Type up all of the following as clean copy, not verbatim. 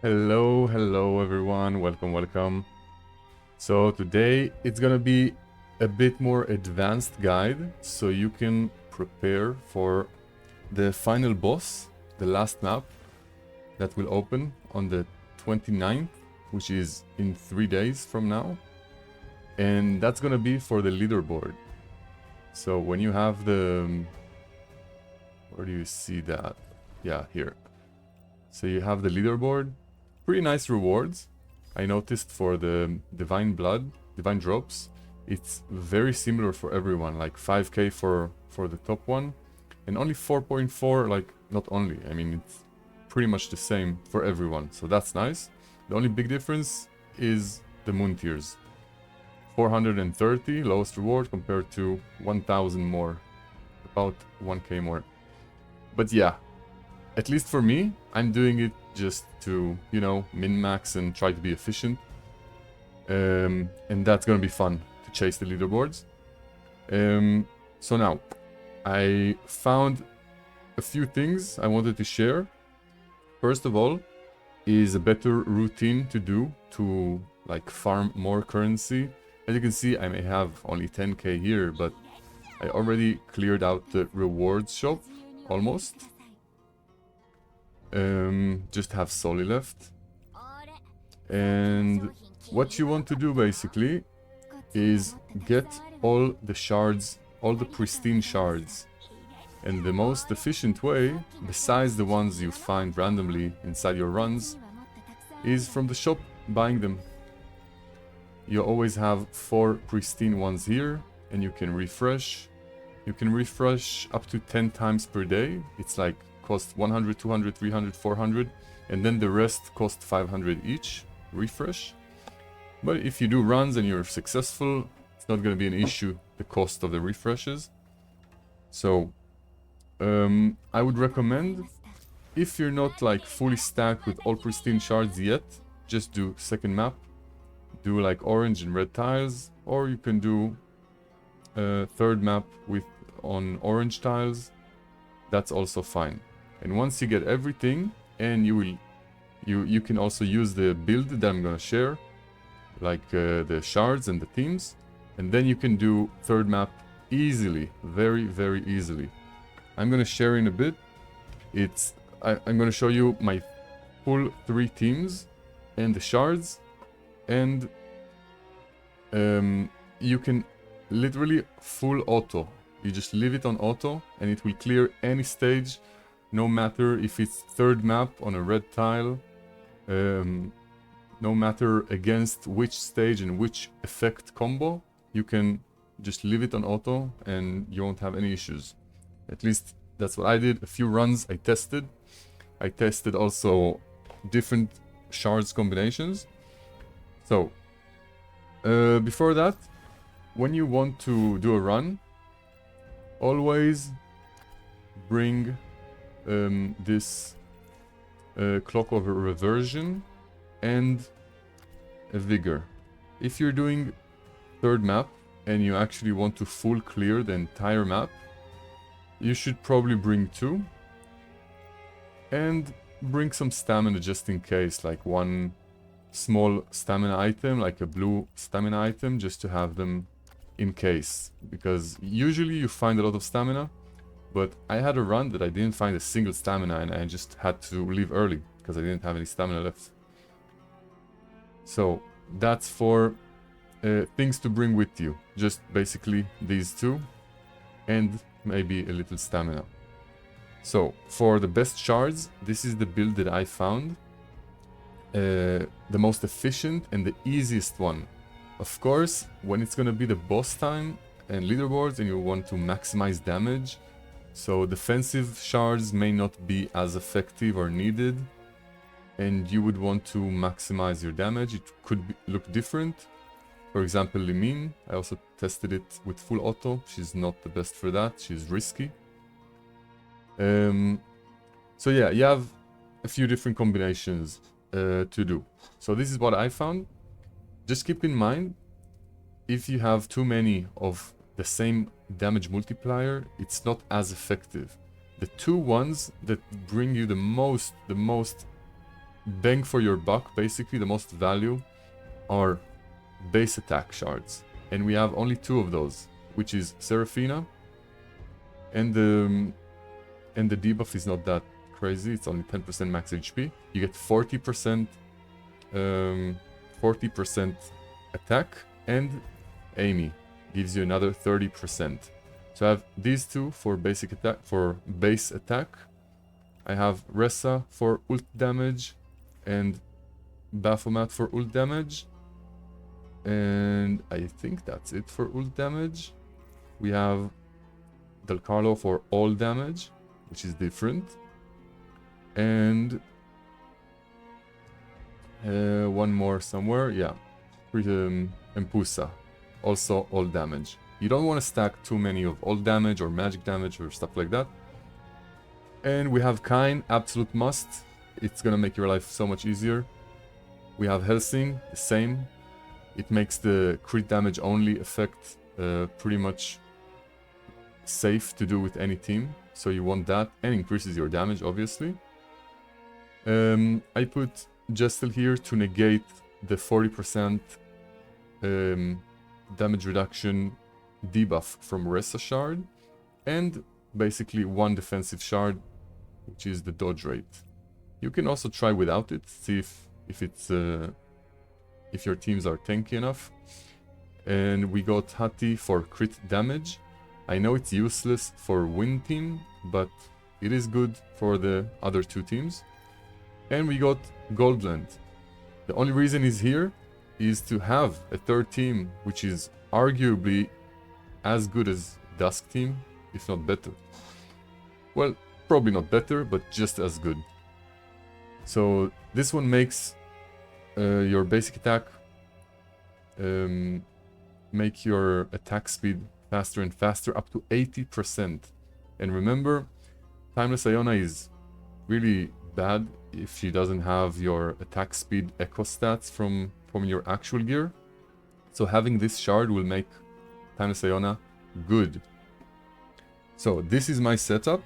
Hello everyone, welcome. So today it's gonna be a bit more advanced guide so you can prepare for the final boss, the last map that will open on the 29th, which is in 3 days from now. And that's gonna be for the leaderboard. So when you have the... where do you see that? Yeah, here. So you have the leaderboard. Pretty nice rewards. I noticed for the Divine Blood, Divine Drops, it's very similar for everyone, like 5k for the top one, and only 4.4, like, not only, I mean, it's pretty much the same for everyone, so that's nice. The only big difference is the Moon Tiers. 430 lowest reward compared to 1000 more, about 1k more. But yeah, at least for me, I'm doing it just to, you know, min-max and try to be efficient. And that's gonna be fun to chase the leaderboards. So now, I found a few things I wanted to share. First of all, is a better routine to do to like farm more currency. As you can see, I may have only 10k here, but I already cleared out the rewards shop, almost. Just have Soli left. And what you want to do basically is get all the shards, all the pristine shards. And the most efficient way, besides the ones you find randomly inside your runs, is from the shop, buying them. You always have 4 pristine ones here, and you can refresh. You can refresh up to 10 times per day. It's like cost 100, 200, 300, 400, and then the rest cost 500 each refresh. But if you do runs and you're successful, it's not going to be an issue, the cost of the refreshes. So I would recommend, if you're not like fully stacked with all pristine shards yet, just do second map, do like orange and red tiles, or you can do third map with on orange tiles. That's also fine. And once you get everything, and you can also use the build that I'm gonna share, like the shards and the themes, and then you can do third map easily, very easily. I'm gonna share in a bit. I'm gonna show you my full 3 teams and the shards, and you can literally full auto. You just leave it on auto and it will clear any stage, no matter if it's third map on a red tile, no matter against which stage and which effect combo. You can just leave it on auto and you won't have any issues. At least that's what I did. A few runs I tested. I tested also different shards combinations. So before that, when you want to do a run, always bring this clock of reversion and a vigor. If you're doing third map and you actually want to full clear the entire map, you should probably bring 2 and bring some stamina just in case, like one small stamina item, like a blue stamina item, just to have them in case, because usually you find a lot of stamina, but I had a run that I didn't find a single stamina and I just had to leave early because I didn't have any stamina left. So that's for things to bring with you, just basically these 2 and maybe a little stamina. So for the best shards, this is the build that I found, the most efficient and the easiest one. Of course, when it's gonna be the boss time and leaderboards and you want to maximize damage, so defensive shards may not be as effective or needed, and you would want to maximize your damage. It could look different. For example, Limin, I also tested it with full auto. She's not the best for that, she's risky. So yeah, you have a few different combinations to do. So this is what I found. Just keep in mind, if you have too many of the same damage multiplier, it's not as effective. The 2 ones that bring you the most bang for your buck, basically the most value, are base attack shards. And we have only 2 of those, which is Seraphina, and the debuff is not that crazy, it's only 10% max HP. You get 40% attack, and Amy gives you another 30%. So I have these 2 for basic attack, for base attack. I have Ressa for ult damage and Baphomet for ult damage. And I think that's it for ult damage. We have Del Carlo for all damage, which is different. And one more somewhere, yeah. Empusa, also all damage. You don't want to stack too many of all damage or magic damage or stuff like that. And we have Kain, absolute must. It's gonna make your life so much easier. We have Helsing, the same. It makes the crit damage only effect pretty much safe to do with any team. So you want that, and increases your damage, obviously. I put Gestel here to negate the 40% damage reduction debuff from Ressa Shard, and basically 1 defensive shard, which is the dodge rate. You can also try without it, see if it's if your teams are tanky enough. And we got Hati for crit damage. I know it's useless for win team, but it is good for the other 2 teams. And we got Goldland. The only reason he's here is to have a 3rd team, which is arguably as good as Dusk team, if not better. Well, probably not better, but just as good. So this one makes your basic attack make your attack speed faster and faster, up to 80%. And remember, Timeless Iona is really bad if she doesn't have your attack speed echo stats from your actual gear. So having this shard will make Timeless Iona good. So this is my setup.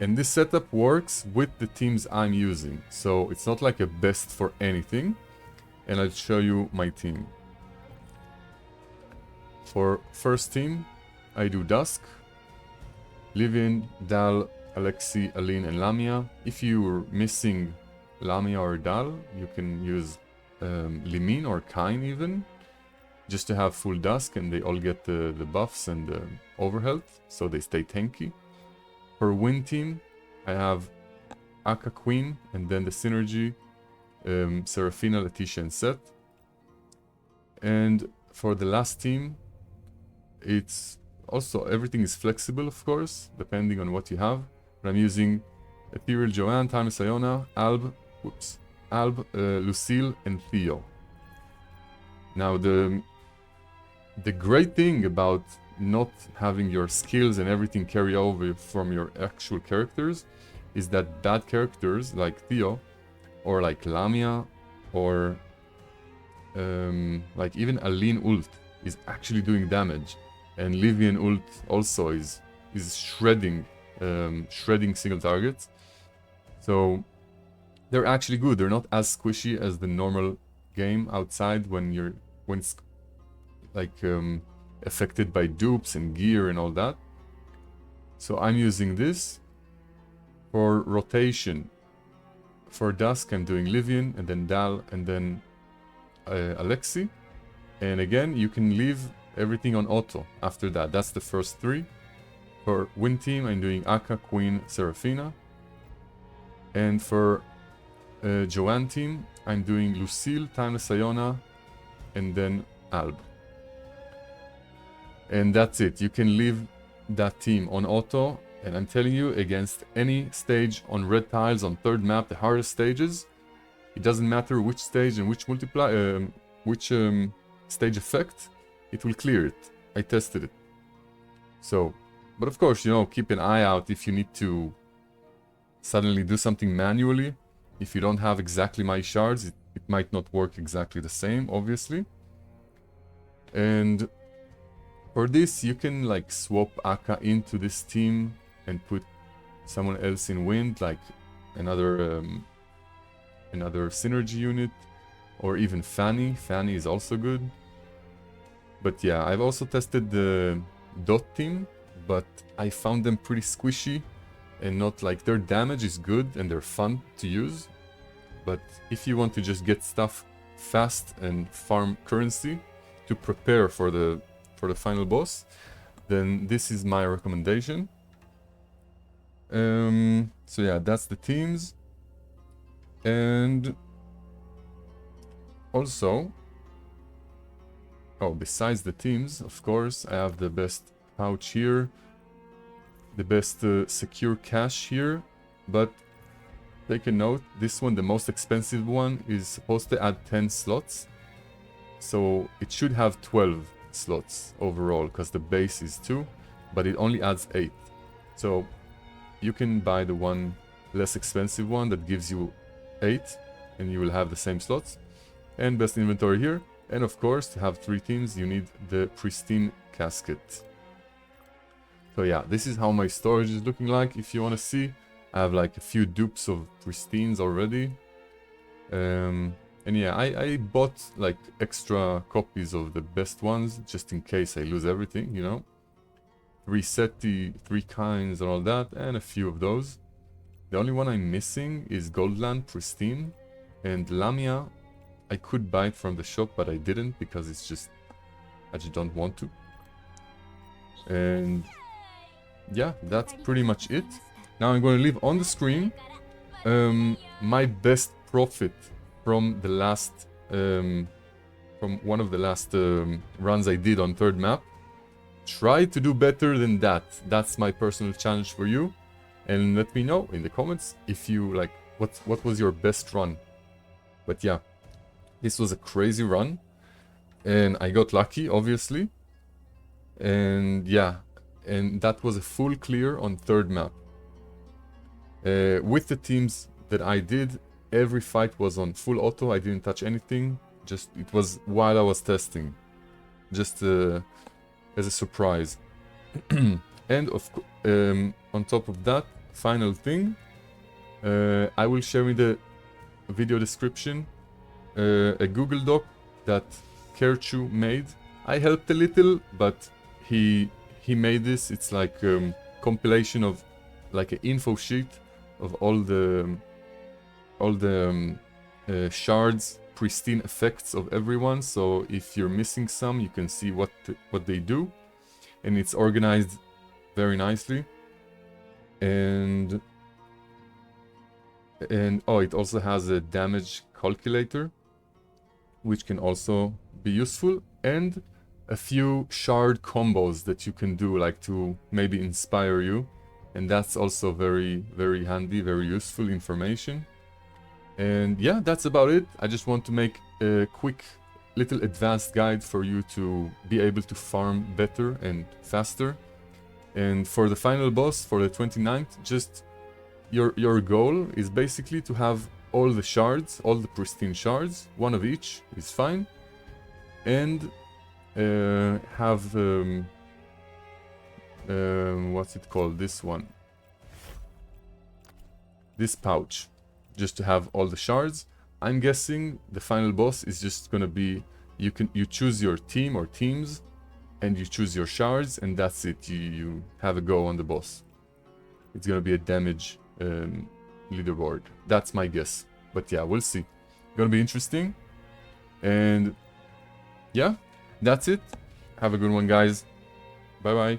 And this setup works with the teams I'm using. So it's not like a best for anything. And I'll show you my team. For first team, I do Dusk, Livin, Dal, Alexi, Aline, and Lamia. If you're missing Lamia or Dal, you can use Limin or Kain even, just to have full Dusk, and they all get the buffs and the overhealth, so they stay tanky. For win team, I have Akka Queen, and then the synergy, Seraphina, Letitia, and Seth. And for the last team, it's also, everything is flexible, of course, depending on what you have. But I'm using Ethereal Joanne, Timeless Iona, Alb, Lucille, and Theo. Now, the great thing about not having your skills and everything carry over from your actual characters is that bad characters like Theo, or like Lamia, or like even Aline ult is actually doing damage, and Livian ult also is shredding single targets. So they're actually good. They're not as squishy as the normal game outside when it's like affected by dupes and gear and all that. So I'm using this for rotation. For Dusk, I'm doing Livian, and then Dal, and then Alexi. And again, you can leave everything on auto after that. That's the first 3. For win team, I'm doing Akka, Queen, Seraphina. And for Joanne team, I'm doing Lucille, Timeless Iona, and then Alb. And that's it. You can leave that team on auto. And I'm telling you, against any stage on red tiles on 3rd map, the hardest stages, it doesn't matter which stage and which stage effect, it will clear it. I tested it. So, but of course, you know, keep an eye out if you need to suddenly do something manually. If you don't have exactly my shards, it might not work exactly the same, obviously. And for this, you can like swap Akka into this team and put someone else in wind, like another another synergy unit, or even Fanny. Fanny is also good. But yeah, I've also tested the Dot team, but I found them pretty squishy and not like their damage is good and they're fun to use. But if you want to just get stuff fast and farm currency to prepare for the final boss, then this is my recommendation. So yeah, that's the teams. And also, oh, besides the teams, of course, I have the best pouch here, the best secure cache here, but take a note, this one, the most expensive one, is supposed to add 10 slots, so it should have 12 slots overall, because the base is 2, but it only adds 8. So you can buy the one less expensive one that gives you 8, and you will have the same slots. And best inventory here. And of course, to have 3 teams, you need the pristine casket. So yeah, this is how my storage is looking like. If you want to see, I have like a few dupes of pristines already. And yeah, I bought like extra copies of the best ones, just in case I lose everything, you know. 3 seti, 3 kinds and all that, and a few of those. The only one I'm missing is Goldland Pristine, and Lamia, I could buy it from the shop, but I didn't because it's just, I just don't want to. And yeah, that's pretty much it. Now I'm going to leave on the screen my best profit from the last, from one of the last runs I did on third map. Try to do better than that. That's my personal challenge for you. And let me know in the comments if you like, what was your best run. But yeah, this was a crazy run. And I got lucky, obviously. And yeah, and that was a full clear on third map. With the teams that I did, every fight was on full auto. I didn't touch anything. Just, it was while I was testing. Just as a surprise. And on top of that, final thing, I will share in the video description a Google Doc that Kerchu made. I helped a little, but he made this. It's like compilation of like an info sheet of all the shards, pristine effects of everyone. So if you're missing some, you can see what they do, and it's organized very nicely. And oh, it also has a damage calculator, which can also be useful, and a few shard combos that you can do, like to maybe inspire you, and that's also very, very handy, very useful information. And yeah, that's about it. I just want to make a quick little advanced guide for you to be able to farm better and faster. And for the final boss, for the 29th, just your goal is basically to have all the shards, all the pristine shards, one of each is fine, and have what's it called, this one, this pouch, just to have all the shards. I'm guessing the final boss is just gonna be, you choose your team or teams, and you choose your shards, and that's it. You have a go on the boss. It's gonna be a damage leaderboard. That's my guess. But yeah, we'll see. Gonna be interesting. And yeah, that's it. Have a good one, guys. Bye bye.